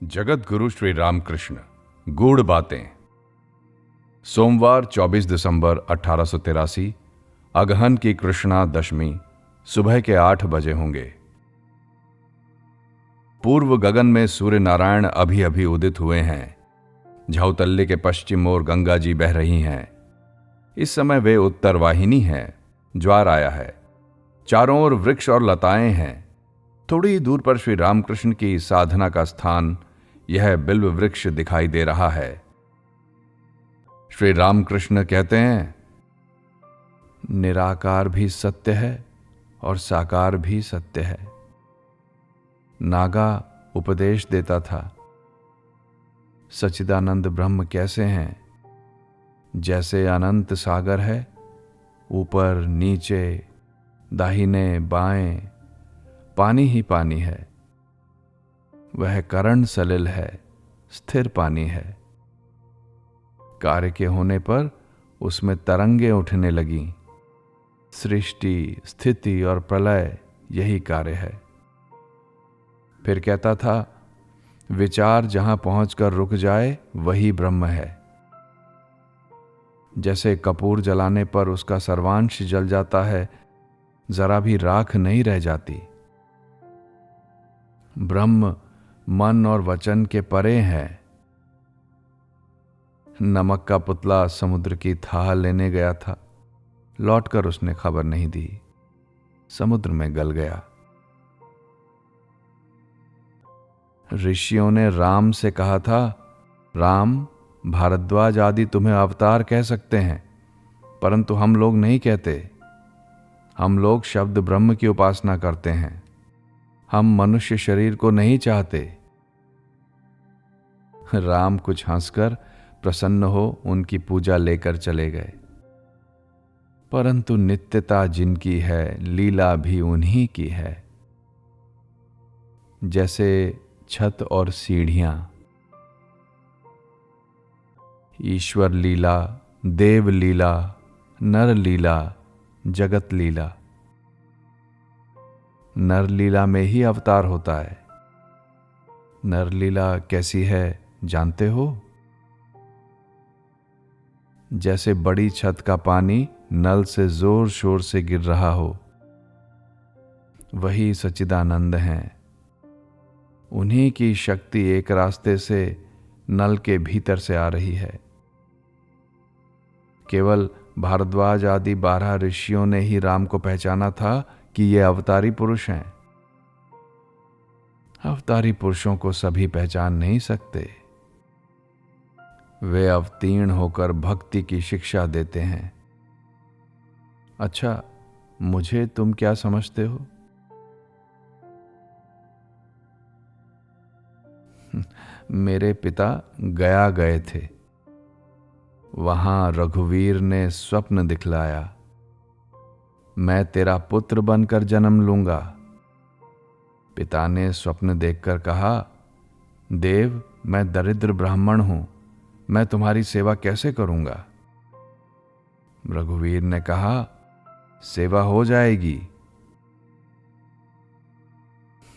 जगत गुरु श्री रामकृष्ण गूढ़ बातें। सोमवार 24 दिसंबर 1883 अगहन की कृष्णा दशमी सुबह के 8 बजे होंगे। पूर्व गगन में सूर्य नारायण अभी अभी उदित हुए हैं। झाउतल्ले के पश्चिम ओर गंगा जी बह रही हैं। इस समय वे उत्तर वाहिनी हैं। ज्वार आया है। चारों ओर वृक्ष और लताएं हैं। थोड़ी ही दूर पर श्री रामकृष्ण की साधना का स्थान यह बिल्व वृक्ष दिखाई दे रहा है। श्री रामकृष्ण कहते हैं, निराकार भी सत्य है और साकार भी सत्य है। नागा उपदेश देता था, सच्चिदानंद ब्रह्म कैसे हैं? जैसे अनंत सागर है, ऊपर नीचे दाहिने बाएं पानी ही पानी है। वह करण सलिल है, स्थिर पानी है। कार्य के होने पर उसमें तरंगे उठने लगीं। सृष्टि, स्थिति और प्रलय यही कार्य है। फिर कहता था, विचार जहां पहुंचकर रुक जाए वही ब्रह्म है। जैसे कपूर जलाने पर उसका सर्वांश जल जाता है, जरा भी राख नहीं रह जाती। ब्रह्म मन और वचन के परे है। नमक का पुतला समुद्र की थाह लेने गया था। लौटकर उसने खबर नहीं दी, समुद्र में गल गया। ऋषियों ने राम से कहा था, राम, भारद्वाज आदि तुम्हें अवतार कह सकते हैं, परंतु हम लोग नहीं कहते। हम लोग शब्द ब्रह्म की उपासना करते हैं। हम मनुष्य शरीर को नहीं चाहते। राम कुछ हंसकर प्रसन्न हो उनकी पूजा लेकर चले गए। परंतु नित्यता जिनकी है, लीला भी उन्हीं की है। जैसे छत और सीढ़ियां। ईश्वर लीला, देव लीला, नर लीला, जगत लीला। नर लीला में ही अवतार होता है। नर लीला कैसी है जानते हो? जैसे बड़ी छत का पानी नल से जोर शोर से गिर रहा हो, वही सच्चिदानंद हैं। उन्हीं की शक्ति एक रास्ते से नल के भीतर से आ रही है। केवल भारद्वाज आदि 12 ऋषियों ने ही राम को पहचाना था कि ये अवतारी पुरुष हैं। अवतारी पुरुषों को सभी पहचान नहीं सकते। वे अवतीर्ण होकर भक्ति की शिक्षा देते हैं। अच्छा, मुझे तुम क्या समझते हो? मेरे पिता गया गए थे। वहां रघुवीर ने स्वप्न दिखलाया, मैं तेरा पुत्र बनकर जन्म लूंगा। पिता ने स्वप्न देखकर कहा, देव, मैं दरिद्र ब्राह्मण हूं, मैं तुम्हारी सेवा कैसे करूंगा? रघुवीर ने कहा, सेवा हो जाएगी।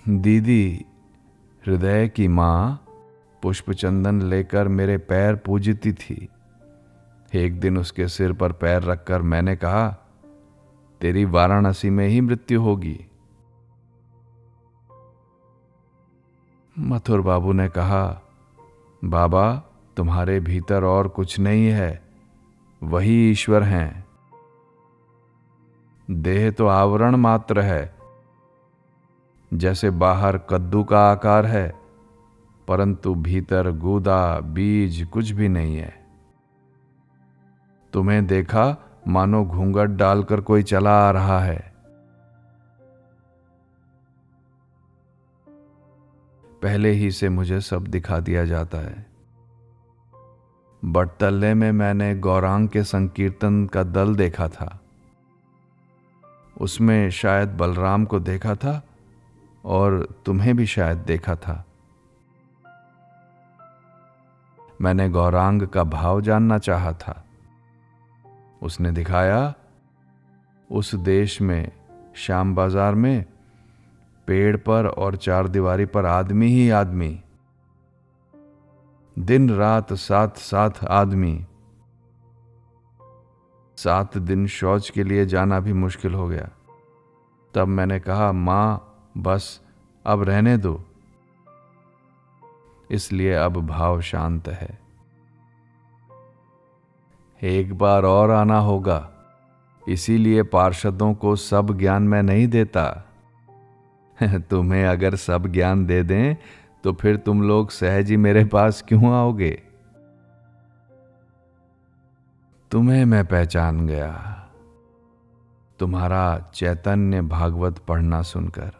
दीदी, हृदय की मां, पुष्पचंदन लेकर मेरे पैर पूजती थी। एक दिन उसके सिर पर पैर रखकर मैंने कहा, तेरी वाराणसी में ही मृत्यु होगी। मथुर बाबू ने कहा, बाबा, तुम्हारे भीतर और कुछ नहीं है, वही ईश्वर हैं। देह तो आवरण मात्र है। जैसे बाहर कद्दू का आकार है, परंतु भीतर गूदा बीज कुछ भी नहीं है। तुम्हें देखा मानो घूंघट डालकर कोई चला आ रहा है। पहले ही से मुझे सब दिखा दिया जाता है। बटतल्ले में मैंने गौरांग के संकीर्तन का दल देखा था। उसमें शायद बलराम को देखा था और तुम्हें भी शायद देखा था। मैंने गौरांग का भाव जानना चाहा था। उसने दिखाया, उस देश में श्याम बाजार में पेड़ पर और चारदीवारी पर आदमी ही आदमी। दिन रात 7 आदमी, 7 दिन शौच के लिए जाना भी मुश्किल हो गया। तब मैंने कहा, मां बस अब रहने दो। इसलिए अब भाव शांत है। एक बार और आना होगा, इसीलिए पार्षदों को सब ज्ञान मैं नहीं देता। तुम्हें अगर सब ज्ञान दे दें तो फिर तुम लोग सहज ही मेरे पास क्यों आओगे? तुम्हें मैं पहचान गया, तुम्हारा चैतन्य भागवत पढ़ना सुनकर।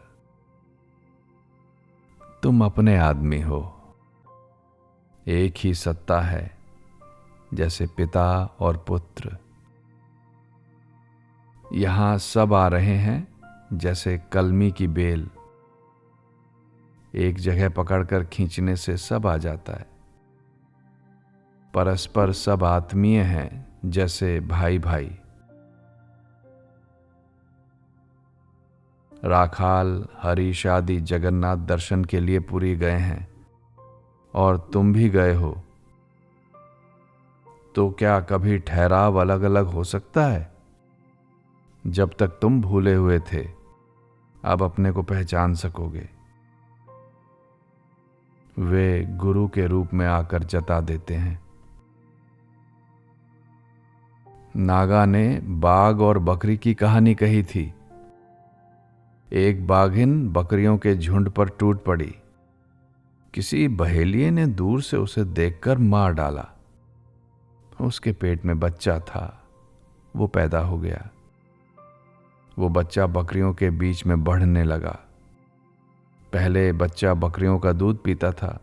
तुम अपने आदमी हो। एक ही सत्ता है, जैसे पिता और पुत्र। यहां सब आ रहे हैं जैसे कलमी की बेल। एक जगह पकड़कर खींचने से सब आ जाता है। परस्पर सब आत्मीय हैं, जैसे भाई भाई। राखाल, हरीश आदि जगन्नाथ दर्शन के लिए पुरी गए हैं और तुम भी गए हो, तो क्या कभी ठहराव अलग अलग हो सकता है? जब तक तुम भूले हुए थे, अब अपने को पहचान सकोगे। वे गुरु के रूप में आकर जता देते हैं। नागा ने बाघ और बकरी की कहानी कही थी। एक बाघिन बकरियों के झुंड पर टूट पड़ी। किसी बहेलिये ने दूर से उसे देखकर मार डाला। उसके पेट में बच्चा था, वो पैदा हो गया। वो बच्चा बकरियों के बीच में बढ़ने लगा। पहले बच्चा बकरियों का दूध पीता था।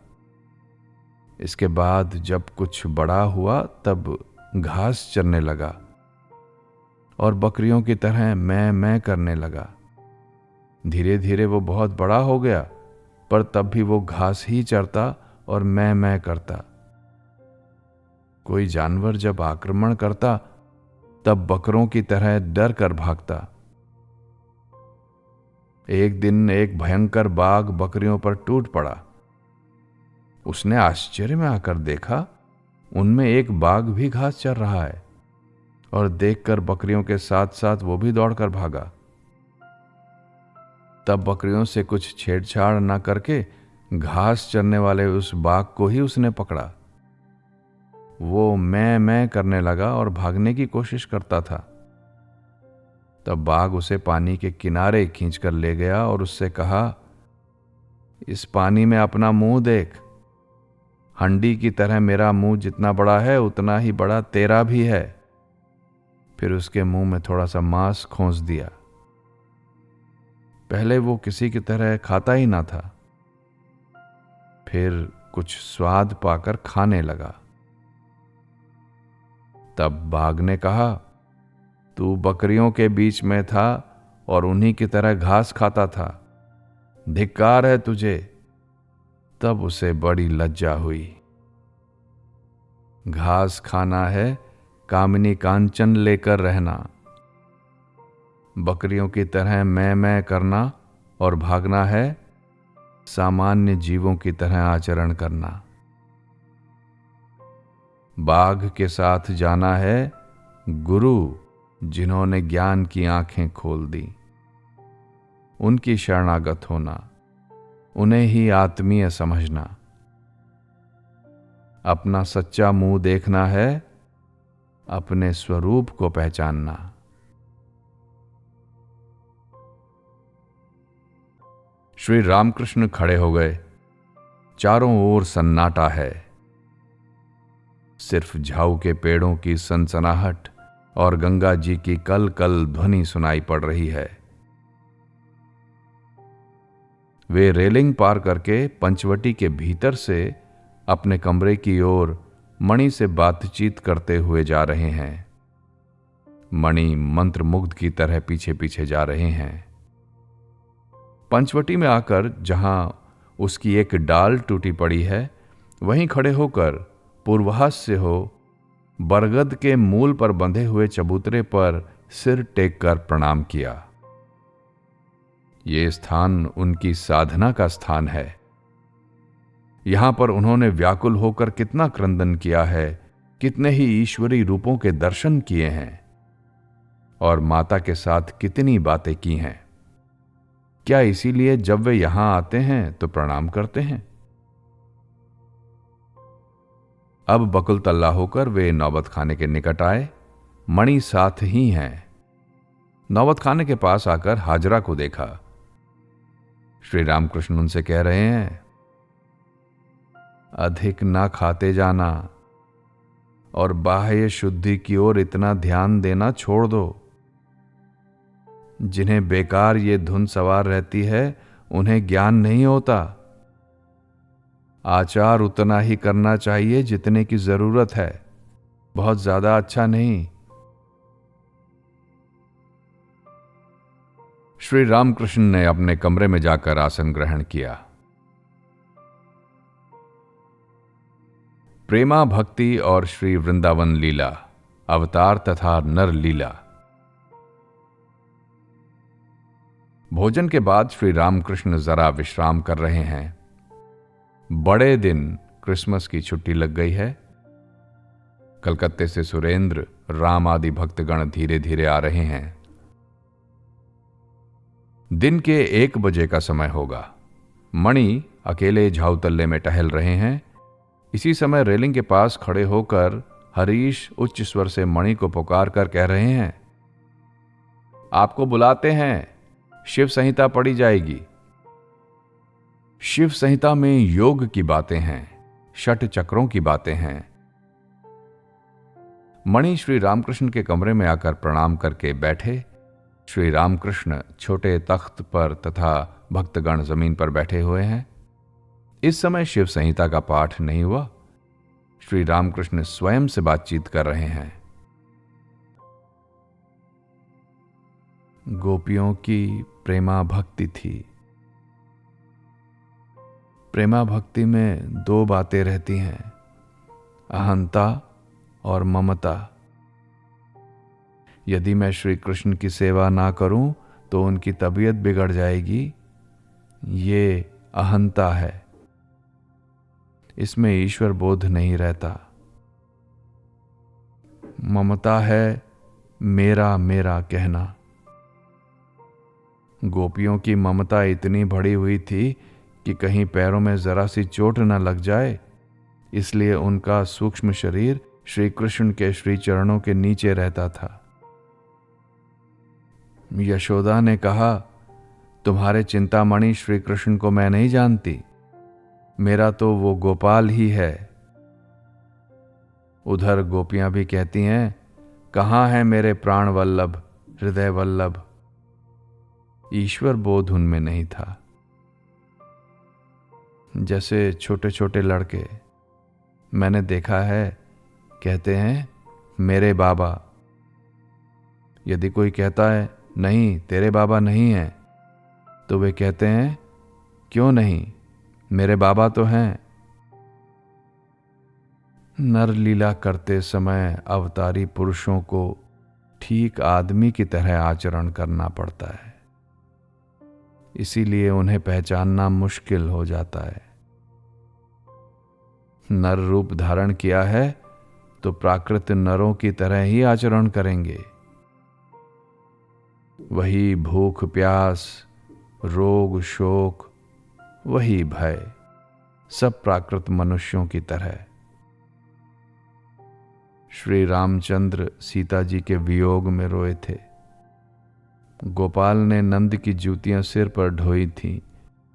इसके बाद जब कुछ बड़ा हुआ तब घास चरने लगा और बकरियों की तरह मैं करने लगा। धीरे धीरे वो बहुत बड़ा हो गया, पर तब भी वो घास ही चरता और मैं करता। कोई जानवर जब आक्रमण करता तब बकरों की तरह डर कर भागता। एक दिन एक भयंकर बाघ बकरियों पर टूट पड़ा। उसने आश्चर्य में आकर देखा, उनमें एक बाघ भी घास चर रहा है, और देखकर बकरियों के साथ साथ वो भी दौड़कर भागा। तब बकरियों से कुछ छेड़छाड़ न करके घास चरने वाले उस बाघ को ही उसने पकड़ा। वो मैं करने लगा और भागने की कोशिश करता था। तब बाघ उसे पानी के किनारे खींचकर ले गया और उससे कहा, इस पानी में अपना मुंह देख। हंडी की तरह मेरा मुंह जितना बड़ा है उतना ही बड़ा तेरा भी है। फिर उसके मुंह में थोड़ा सा मांस खोस दिया। पहले वो किसी की तरह खाता ही ना था, फिर कुछ स्वाद पाकर खाने लगा। तब बाघ ने कहा, तू बकरियों के बीच में था और उन्हीं की तरह घास खाता था, धिक्कार है तुझे। तब उसे बड़ी लज्जा हुई। घास खाना है, कामिनी कांचन लेकर रहना। बकरियों की तरह मैं करना और भागना है, सामान्य जीवों की तरह आचरण करना। बाघ के साथ जाना है गुरु, जिन्होंने ज्ञान की आंखें खोल दी। उनकी शरणागत होना, उन्हें ही आत्मीय समझना। अपना सच्चा मुंह देखना है, अपने स्वरूप को पहचानना। श्री रामकृष्ण खड़े हो गए। चारों ओर सन्नाटा है। सिर्फ झाऊ के पेड़ों की सनसनाहट और गंगा जी की कल कल ध्वनि सुनाई पड़ रही है। वे रेलिंग पार करके पंचवटी के भीतर से अपने कमरे की ओर मणि से बातचीत करते हुए जा रहे हैं। मणि मंत्रमुग्ध की तरह पीछे पीछे जा रहे हैं। पंचवटी में आकर जहां उसकी एक डाल टूटी पड़ी है, वहीं खड़े होकर पूर्वास से हो बरगद के मूल पर बंधे हुए चबूतरे पर सिर टेक कर प्रणाम किया। ये स्थान उनकी साधना का स्थान है। यहां पर उन्होंने व्याकुल होकर कितना क्रंदन किया है, कितने ही ईश्वरी रूपों के दर्शन किए हैं और माता के साथ कितनी बातें की हैं। क्या इसीलिए जब वे यहां आते हैं तो प्रणाम करते हैं? अब बकुल तल्ला होकर वे नौबत खाने के निकट आए। मणि साथ ही हैं। नौबत खाने के पास आकर हाजरा को देखा। श्री रामकृष्ण उनसे कह रहे हैं, अधिक ना खाते जाना और बाह्य शुद्धि की ओर इतना ध्यान देना छोड़ दो। जिन्हें बेकार ये धुन सवार रहती है उन्हें ज्ञान नहीं होता। आचार उतना ही करना चाहिए जितने की जरूरत है, बहुत ज्यादा अच्छा नहीं। श्री रामकृष्ण ने अपने कमरे में जाकर आसन ग्रहण किया। प्रेमा भक्ति और श्री वृंदावन लीला, अवतार तथा नर लीला। भोजन के बाद श्री रामकृष्ण जरा विश्राम कर रहे हैं। बड़े दिन क्रिसमस की छुट्टी लग गई है। कलकत्ते से सुरेंद्र, राम आदि भक्तगण धीरे धीरे आ रहे हैं। दिन के 1 बजे का समय होगा। मणि अकेले झाऊतल्ले में टहल रहे हैं। इसी समय रेलिंग के पास खड़े होकर हरीश उच्च स्वर से मणि को पुकार कर कह रहे हैं, आपको बुलाते हैं, शिव संहिता पढ़ी जाएगी। शिव संहिता में योग की बातें हैं, षट चक्रों की बातें हैं। मणि श्री रामकृष्ण के कमरे में आकर प्रणाम करके बैठे। श्री रामकृष्ण छोटे तख्त पर तथा भक्तगण जमीन पर बैठे हुए हैं। इस समय शिव संहिता का पाठ नहीं हुआ। श्री रामकृष्ण स्वयं से बातचीत कर रहे हैं। गोपियों की प्रेमा भक्ति थी। प्रेमा भक्ति में 2 बातें रहती हैं, अहंता और ममता। यदि मैं श्री कृष्ण की सेवा ना करूं तो उनकी तबीयत बिगड़ जाएगी, ये अहंता है। इसमें ईश्वर बोध नहीं रहता। ममता है मेरा मेरा कहना। गोपियों की ममता इतनी बढ़ी हुई थी कि कहीं पैरों में जरा सी चोट न लग जाए, इसलिए उनका सूक्ष्म शरीर श्री कृष्ण के श्री चरणों के नीचे रहता था। यशोदा ने कहा, तुम्हारे चिंतामणि श्री कृष्ण को मैं नहीं जानती, मेरा तो वो गोपाल ही है। उधर गोपियां भी कहती हैं, कहाँ है मेरे प्राण वल्लभ, हृदय वल्लभ। ईश्वर बोध उनमें नहीं था। जैसे छोटे छोटे लड़के, मैंने देखा है, कहते हैं मेरे बाबा। यदि कोई कहता है नहीं तेरे बाबा नहीं हैं, तो वे कहते हैं क्यों नहीं, मेरे बाबा तो हैं। नर लीला करते समय अवतारी पुरुषों को ठीक आदमी की तरह आचरण करना पड़ता है, इसीलिए उन्हें पहचानना मुश्किल हो जाता है। नर रूप धारण किया है तो प्राकृत नरों की तरह ही आचरण करेंगे। वही भूख प्यास, रोग शोक, वही भय, सब प्राकृत मनुष्यों की तरह। श्री रामचंद्र सीता जी के वियोग में रोए थे। गोपाल ने नंद की जूतियां सिर पर ढोई थीं,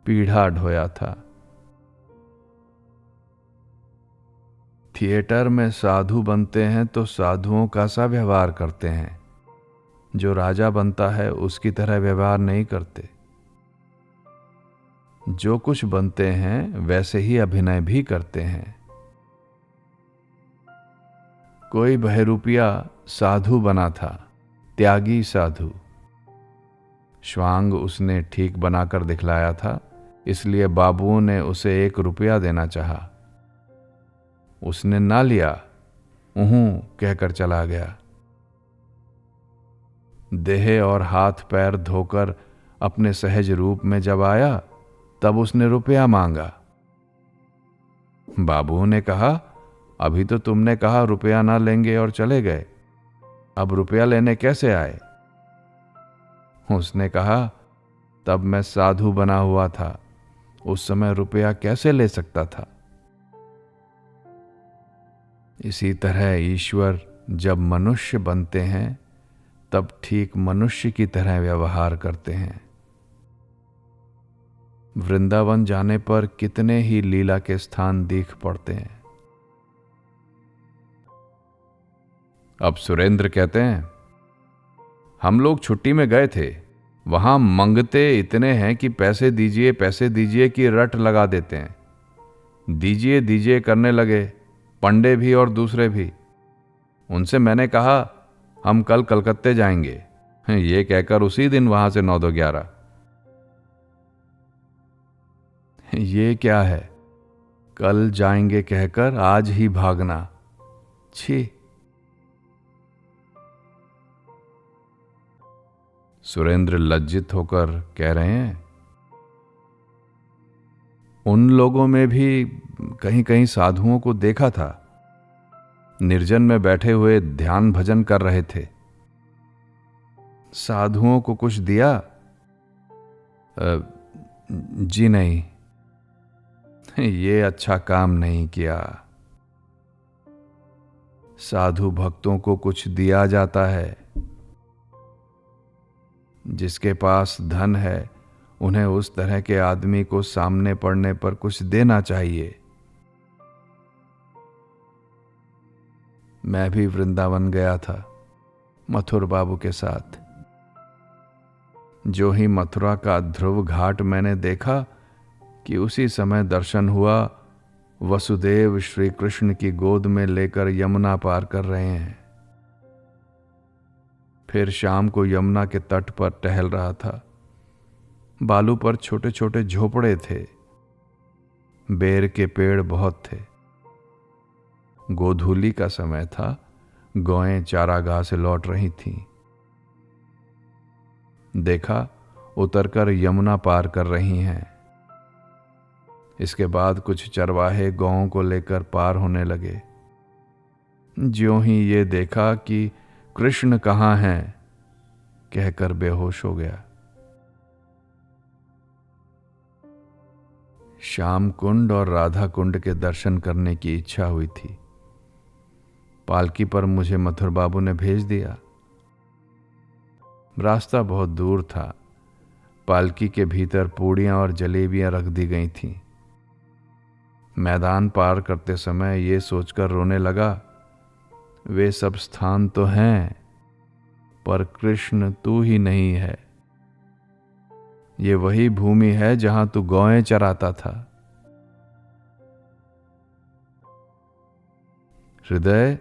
पीढ़ा ढोया था। थिएटर में साधु बनते हैं तो साधुओं का सा व्यवहार करते हैं, जो राजा बनता है उसकी तरह व्यवहार नहीं करते। जो कुछ बनते हैं वैसे ही अभिनय भी करते हैं। कोई बहरूपिया साधु बना था, त्यागी साधु। श्वांग उसने ठीक बनाकर दिखलाया था, इसलिए बाबुओं ने उसे 1 रुपया देना चाहा। उसने ना लिया, उहूं कहकर चला गया। देह और हाथ पैर धोकर अपने सहज रूप में जब आया, तब उसने रुपया मांगा। बाबू ने कहा, अभी तो तुमने कहा रुपया ना लेंगे और चले गए, अब रुपया लेने कैसे आए? उसने कहा, तब मैं साधु बना हुआ था, उस समय रुपया कैसे ले सकता था? इसी तरह ईश्वर जब मनुष्य बनते हैं तब ठीक मनुष्य की तरह व्यवहार करते हैं। वृंदावन जाने पर कितने ही लीला के स्थान दिख पड़ते हैं। अब सुरेंद्र कहते हैं, हम लोग छुट्टी में गए थे, वहां मंगते इतने हैं कि पैसे दीजिए की रट लगा देते हैं। दीजिए दीजिए करने लगे, पंडे भी और दूसरे भी। उनसे मैंने कहा, हम कल कलकत्ते जाएंगे, ये कहकर उसी दिन वहां से 9-11। ये क्या है, कल जाएंगे कहकर आज ही भागना, छी। सुरेंद्र लज्जित होकर कह रहे हैं, उन लोगों में भी कहीं कहीं साधुओं को देखा था, निर्जन में बैठे हुए ध्यान भजन कर रहे थे। साधुओं को कुछ दिया? जी नहीं, ये अच्छा काम नहीं किया। साधु भक्तों को कुछ दिया जाता है। जिसके पास धन है उन्हें उस तरह के आदमी को सामने पड़ने पर कुछ देना चाहिए। मैं भी वृंदावन गया था मथुर बाबू के साथ। जो ही मथुरा का ध्रुव घाट मैंने देखा कि उसी समय दर्शन हुआ, वसुदेव श्री कृष्ण की गोद में लेकर यमुना पार कर रहे हैं। फिर शाम को यमुना के तट पर टहल रहा था। बालू पर छोटे छोटे झोपड़े थे, बेर के पेड़ बहुत थे। गोधूली का समय था, गौएं चारागाह से लौट रही थीं। देखा, उतरकर यमुना पार कर रही हैं। इसके बाद कुछ चरवाहे गौओं को लेकर पार होने लगे। ज्यों ही ये देखा कि कृष्ण कहाँ हैं, कहकर बेहोश हो गया। श्याम कुंड और राधा कुंड के दर्शन करने की इच्छा हुई थी। पालकी पर मुझे मथुर बाबू ने भेज दिया। रास्ता बहुत दूर था। पालकी के भीतर पूड़ियां और जलेबियां रख दी गई थीं। मैदान पार करते समय ये सोचकर रोने लगा, वे सब स्थान तो हैं, पर कृष्ण तू ही नहीं है। ये वही भूमि है जहां तू गौएं चराता था। हृदय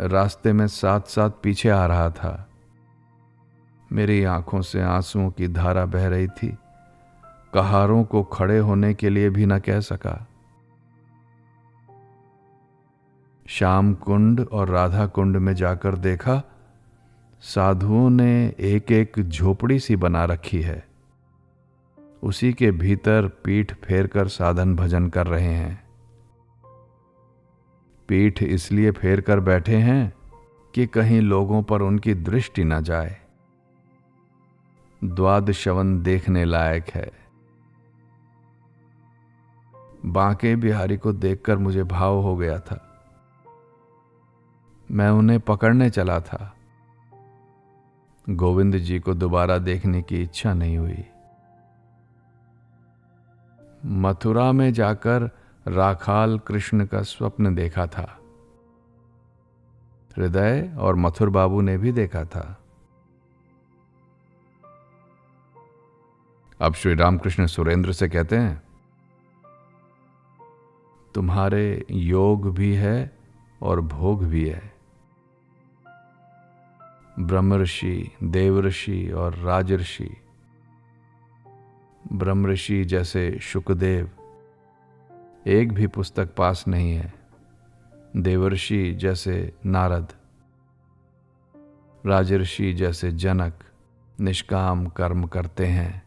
रास्ते में साथ साथ पीछे आ रहा था। मेरी आंखों से आंसुओं की धारा बह रही थी। कहारों को खड़े होने के लिए भी न कह सका। श्याम कुंड और राधा कुंड में जाकर देखा, साधुओं ने एक एक झोपड़ी सी बना रखी है। उसी के भीतर पीठ फेर कर साधन भजन कर रहे हैं। पीठ इसलिए फेर कर बैठे हैं कि कहीं लोगों पर उनकी दृष्टि न जाए। द्वादशवन देखने लायक है। बांके बिहारी को देखकर मुझे भाव हो गया था। मैं उन्हें पकड़ने चला था। गोविंद जी को दोबारा देखने की इच्छा नहीं हुई। मथुरा में जाकर राखाल कृष्ण का स्वप्न देखा था। हृदय और मथुर बाबू ने भी देखा था। अब श्री रामकृष्ण सुरेंद्र से कहते हैं, तुम्हारे योग भी है और भोग भी है। ब्रह्मर्षि, देवऋषि और राजर्षि। ब्रह्मर्षि जैसे शुकदेव, एक भी पुस्तक पास नहीं है। देवर्षि जैसे नारद, राजर्षि जैसे जनक निष्काम कर्म करते हैं।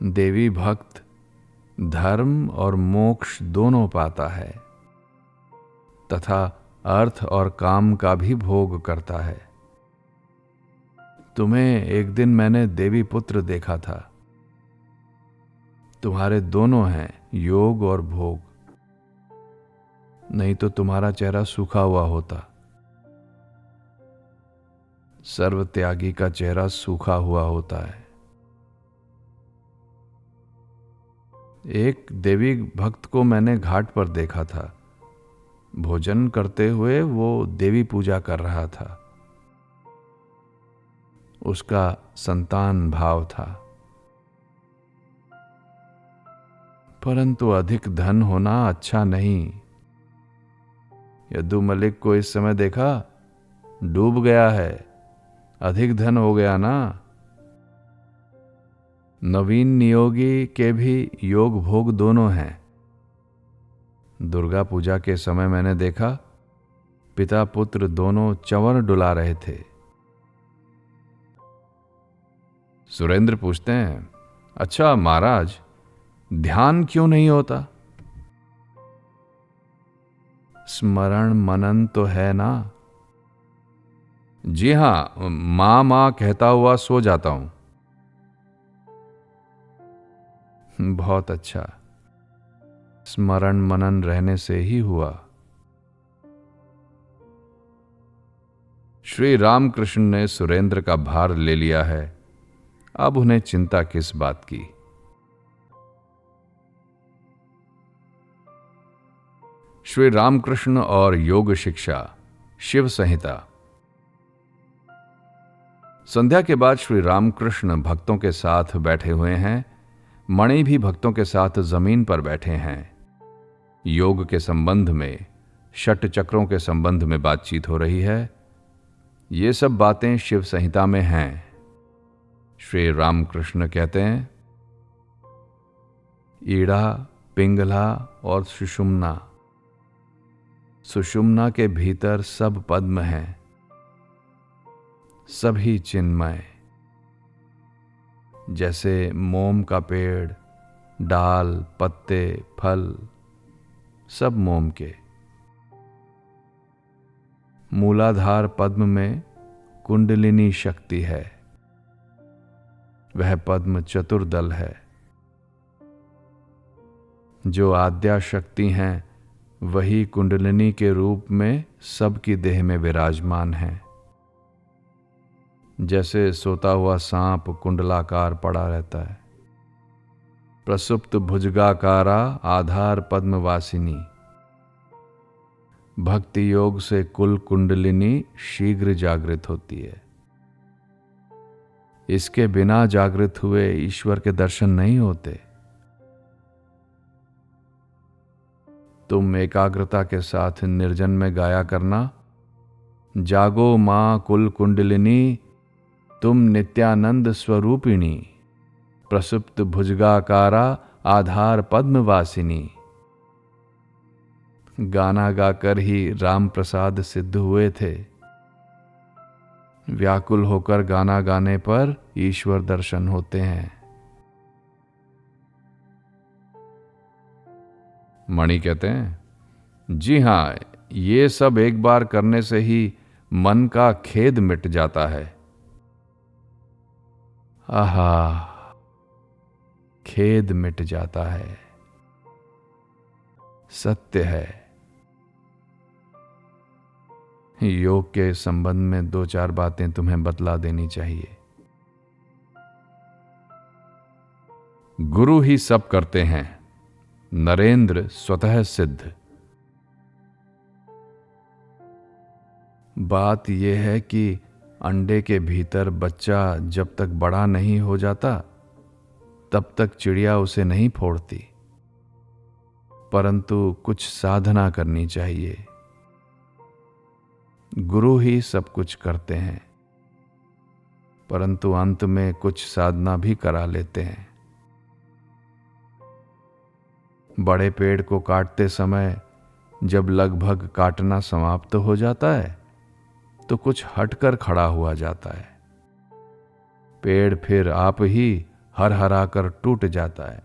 देवी भक्त धर्म और मोक्ष दोनों पाता है तथा अर्थ और काम का भी भोग करता है। तुम्हें एक दिन मैंने देवी पुत्र देखा था। तुम्हारे दोनों हैं, योग और भोग, नहीं तो तुम्हारा चेहरा सूखा हुआ होता। सर्व त्यागी का चेहरा सूखा हुआ होता है। एक देवी भक्त को मैंने घाट पर देखा था। भोजन करते हुए वो देवी पूजा कर रहा था। उसका संतान भाव था, परंतु अधिक धन होना अच्छा नहीं। यदु मलिक को इस समय देखा, डूब गया है, अधिक धन हो गया ना। नवीन नियोगी के भी योग भोग दोनों हैं। दुर्गा पूजा के समय मैंने देखा, पिता पुत्र दोनों चंवर डुला रहे थे। सुरेंद्र पूछते हैं, अच्छा महाराज, ध्यान क्यों नहीं होता? स्मरण मनन तो है ना? जी हां, मां मां कहता हुआ सो जाता हूं। बहुत अच्छा, स्मरण मनन रहने से ही हुआ। श्री रामकृष्ण ने सुरेंद्र का भार ले लिया है, अब उन्हें चिंता किस बात की। श्री रामकृष्ण और योग शिक्षा, शिव संहिता। संध्या के बाद श्री रामकृष्ण भक्तों के साथ बैठे हुए हैं। मणि भी भक्तों के साथ जमीन पर बैठे हैं। योग के संबंध में, षट चक्रों के संबंध में बातचीत हो रही है। ये सब बातें शिव संहिता में हैं। श्री रामकृष्ण कहते हैं, ईड़ा, पिंगला और सुषुम्ना। सुषुम्ना के भीतर सब पद्म हैं, सभी चिन्मय। जैसे मोम का पेड़, डाल, पत्ते, फल सब मोम के। मूलाधार पद्म में कुंडलिनी शक्ति है। वह पद्म चतुर्दल है। जो आद्या शक्ति हैं, वही कुंडलिनी के रूप में सबकी देह में विराजमान है। जैसे सोता हुआ सांप कुंडलाकार पड़ा रहता है। प्रसुप्त भुजगाकारा आधार पद्मवासिनी। भक्ति योग से कुल कुंडलिनी शीघ्र जागृत होती है। इसके बिना जागृत हुए ईश्वर के दर्शन नहीं होते। तुम एकाग्रता के साथ निर्जन में गाया करना, जागो मां कुल कुंडलिनी, तुम नित्यानंद स्वरूपिणी, प्रसुप्त भुजगाकारा आधार पद्मवासिनी। गाना गाकर ही राम प्रसाद सिद्ध हुए थे। व्याकुल होकर गाना गाने पर ईश्वर दर्शन होते हैं। मणि कहते हैं, जी हां, ये सब एक बार करने से ही मन का खेद मिट जाता है। आहा, खेद मिट जाता है, सत्य है। योग के संबंध में दो चार बातें तुम्हें बतला देनी चाहिए। गुरु ही सब करते हैं, नरेंद्र स्वतः सिद्ध। बात यह है कि अंडे के भीतर बच्चा जब तक बड़ा नहीं हो जाता, तब तक चिड़िया उसे नहीं फोड़ती, परंतु कुछ साधना करनी चाहिए। गुरु ही सब कुछ करते हैं, परंतु अंत में कुछ साधना भी करा लेते हैं। बड़े पेड़ को काटते समय जब लगभग काटना समाप्त हो जाता है, तो कुछ हटकर खड़ा हुआ जाता है। पेड़ फिर आप ही हर हरा कर टूट जाता है।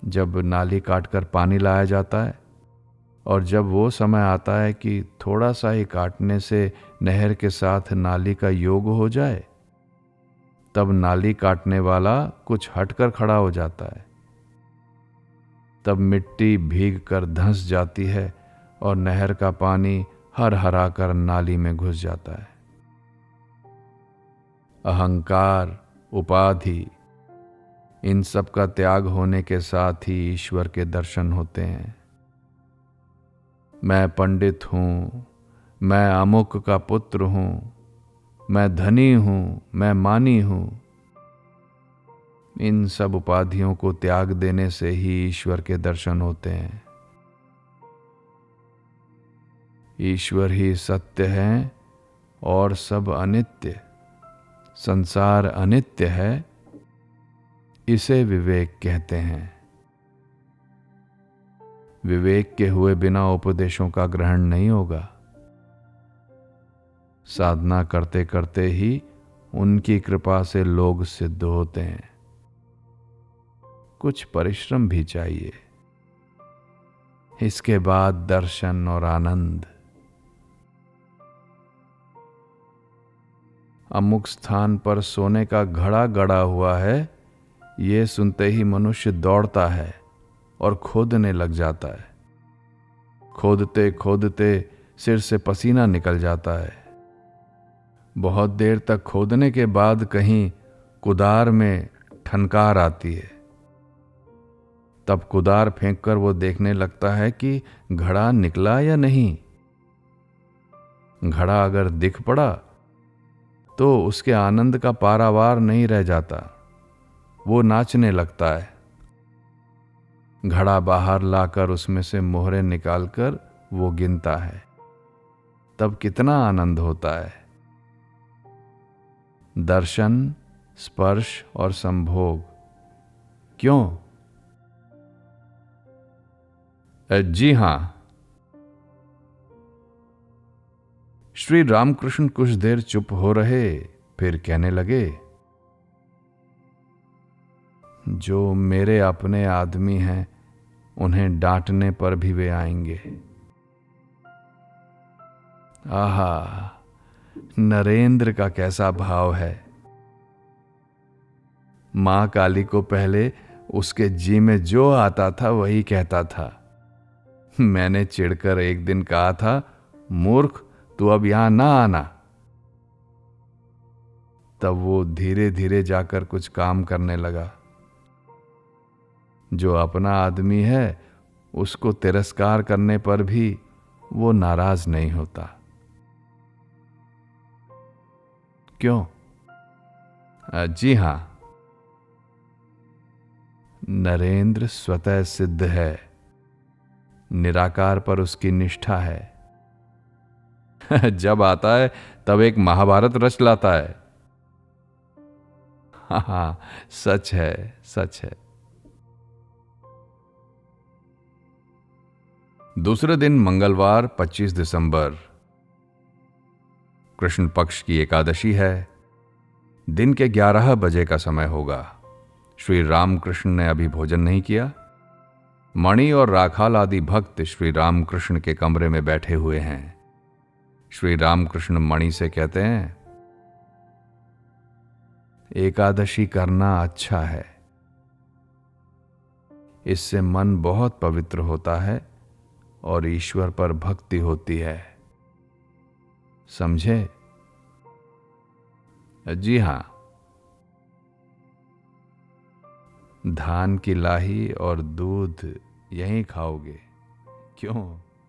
जब नाली काटकर पानी लाया जाता है, और जब वो समय आता है कि थोड़ा सा ही काटने से नहर के साथ नाली का योग हो जाए, तब नाली काटने वाला कुछ हटकर खड़ा हो जाता है। तब मिट्टी भीग कर धंस जाती है और नहर का पानी हर हरा कर नाली में घुस जाता है। अहंकार, उपाधि, इन सब का त्याग होने के साथ ही ईश्वर के दर्शन होते हैं। मैं पंडित हूं, मैं अमुक का पुत्र हूं, मैं धनी हूं, मैं मानी हूं, इन सब उपाधियों को त्याग देने से ही ईश्वर के दर्शन होते हैं। ईश्वर ही सत्य है और सब अनित्य। संसार अनित्य है, इसे विवेक कहते हैं। विवेक के हुए बिना उपदेशों का ग्रहण नहीं होगा। साधना करते करते ही उनकी कृपा से लोग सिद्ध होते हैं। कुछ परिश्रम भी चाहिए, इसके बाद दर्शन और आनंद। अमुक स्थान पर सोने का घड़ा गड़ा हुआ है, ये सुनते ही मनुष्य दौड़ता है और खोदने लग जाता है। खोदते खोदते सिर से पसीना निकल जाता है। बहुत देर तक खोदने के बाद कहीं कुदार में ठनकार आती है। तब कुदार फेंककर वो देखने लगता है कि घड़ा निकला या नहीं। घड़ा अगर दिख पड़ा तो उसके आनंद का पारावार नहीं रह जाता, वो नाचने लगता है। घड़ा बाहर लाकर उसमें से मोहरे निकालकर वो गिनता है। तब कितना आनंद होता है। दर्शन, स्पर्श और संभोग। क्यों? जी हां। श्री रामकृष्ण कुछ देर चुप हो रहे, फिर कहने लगे, जो मेरे अपने आदमी हैं, उन्हें डांटने पर भी वे आएंगे। आहा, नरेंद्र का कैसा भाव है। मां काली को पहले उसके जी में जो आता था वही कहता था। मैंने चिढ़कर एक दिन कहा था, मूर्ख, तू अब यहां ना आना। तब वो धीरे धीरे जाकर कुछ काम करने लगा। जो अपना आदमी है, उसको तिरस्कार करने पर भी वो नाराज नहीं होता। क्यों? जी हां। नरेंद्र स्वतः सिद्ध है, निराकार पर उसकी निष्ठा है। जब आता है तब एक महाभारत रच लाता है। हाँ, सच है, सच है। दूसरे दिन मंगलवार 25 दिसंबर, कृष्ण पक्ष की एकादशी है। दिन के 11 बजे का समय होगा। श्री रामकृष्ण ने अभी भोजन नहीं किया। मणि और राखाल आदि भक्त श्री रामकृष्ण के कमरे में बैठे हुए हैं। श्री रामकृष्ण मणि से कहते हैं, एकादशी करना अच्छा है। इससे मन बहुत पवित्र होता है और ईश्वर पर भक्ति होती है। समझे? जी हां। धान की लाही और दूध यहीं खाओगे? क्यों?